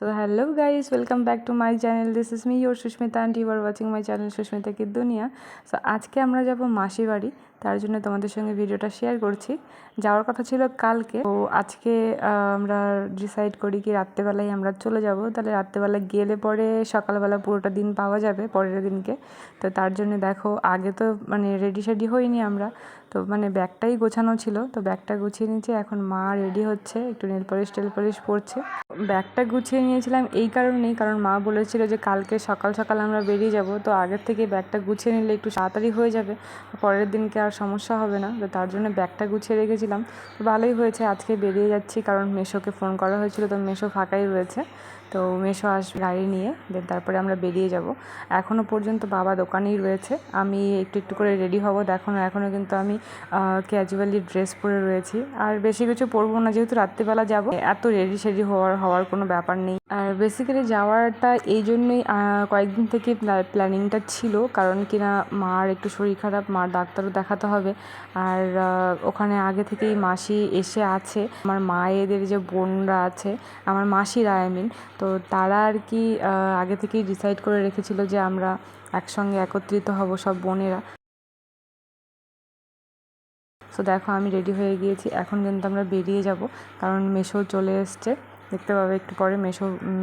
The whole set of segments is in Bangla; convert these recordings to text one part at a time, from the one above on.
So hello guys, welcome back to my channel. This is me your Sushmita and you are watching my channel Sushmita Ki Duniya. So আজকে আমরা যাব মাসি বাড়ি, তার জন্য তোমাদের সঙ্গে ভিডিওটা শেয়ার করছি। যাওয়ার কথা ছিল কালকে, তো আজকে আমরা ডিসাইড করি কি রাত্রেবেলায় আমরা চলে যাব। তাহলে রাত্রেবেলা গেলে পরে সকালবেলা পুরোটা দিন পাওয়া যাবে পরের দিনকে। তো তার জন্য দেখো আগে তো রেডি শেডি হইনি আমরা, তো ব্যাগটাই গোছানো ছিল, তো ব্যাগটা গুছিয়ে নিয়েছি। এখন মা রেডি হচ্ছে, একটু নেল পলিশ পরছে। ব্যাগটা গুছিয়ে নিয়েছিলাম এই কারণেই, কারণ মা বলেছিল যে কালকে সকাল সকাল আমরা বেরিয়ে যাব, তো আগের থেকে ব্যাগটা গুছিয়ে নিলে একটু তাড়াতাড়ি হয়ে যাবে, পরের দিনকে আর সমস্যা হবে না। তো তার জন্য ব্যাগটা গুছিয়ে রেখেছিলাম। তো ভালোই হয়েছে আজকে বেরিয়ে যাচ্ছি, কারণ মেশোকে ফোন করা হয়েছিল, তো মেশো ফাঁকাই রয়েছে। তো মেশো গাড়ি নিয়ে তারপরে আমরা বেরিয়ে যাব। এখনও পর্যন্ত বাবা দোকানেই রয়েছে, আমি একটু একটু করে রেডি হব। এখনও কিন্তু আমি ক্যাজুয়ালি ড্রেস পরে রয়েছি, আর বেশি কিছু পরবো না, যেহেতু রাত্রিবেলা যাব। এত রেডি সেডি হওয়ার কোনো ব্যাপার নেই। আর বেসিক্যালি যাওয়াটা এই জন্যই কয়েকদিন থেকে প্ল্যানিংটা ছিল, কারণ কিনা মার একটু শরীর খারাপ, মার ডাক্তারও দেখাতে হবে। আর ওখানে আগে থেকেই মাসি এসে আছে, আমার মায়েদের যে বোনরা আছে, আমার মাসিরা তো তারা আর কি আগে থেকেই ডিসাইড করে রেখেছিল যে আমরা একসঙ্গে একত্রিত হব সব বোনেরা। তো দেখো আমি রেডি হয়ে গিয়েছি, এখন কিন্তু আমরা বেরিয়ে যাব, কারণ মেশো চলে এসছে, দেখতে পাবে একটু পরে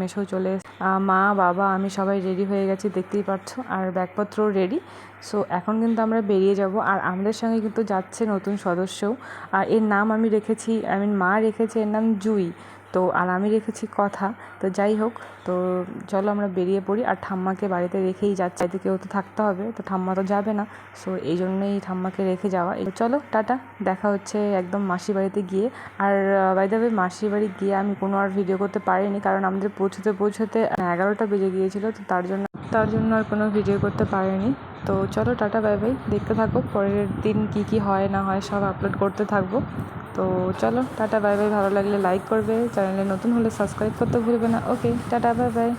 মেশো চলে এসছে। মা বাবা আমি সবাই রেডি হয়ে গেছি, দেখতেই পাচ্ছ, আর ব্যাগপত্রও রেডি। সো এখন কিন্তু আমরা বেরিয়ে যাব। আর আমাদের সঙ্গে কিন্তু যাচ্ছে নতুন সদস্যও, আর এর নাম আমি রেখেছি, মা রেখেছে এর নাম জুই, তো আর আমি রেখেছি কথা। তো যাই হোক, তো চলো আমরা বেরিয়ে পড়ি। আর ঠাম্মাকে বাড়িতে রেখেই যাচ্ছে, বাড়িতে কেউ তো থাকতে হবে, তো ঠাম্মা তো যাবে না, সো এই জন্যই ঠাম্মাকে রেখে যাওয়া। চলো টাটা, দেখা হচ্ছে একদম মাসি বাড়িতে গিয়ে। আর বাই দ্য ওয়ে মাসির বাড়ি গিয়ে আমি কোনো আর ভিডিও করতে পারিনি, কারণ আমাদের পৌঁছতে 11টা বেজে গিয়েছিলো, তো তার জন্য আর কোনো ভিডিও করতে পারিনি। তো চলো টাটা বাই বাই, দেখতে থাকো পরের দিন কি হয় না হয় সব আপলোড করতে থাকবো। তো চলো টাটা বাই বাই, ভালো লাগলে লাইক করবে, চ্যানেলে নতুন হলে সাবস্ক্রাইব করতে ভুলবে না। ওকে টাটা বাই বাই।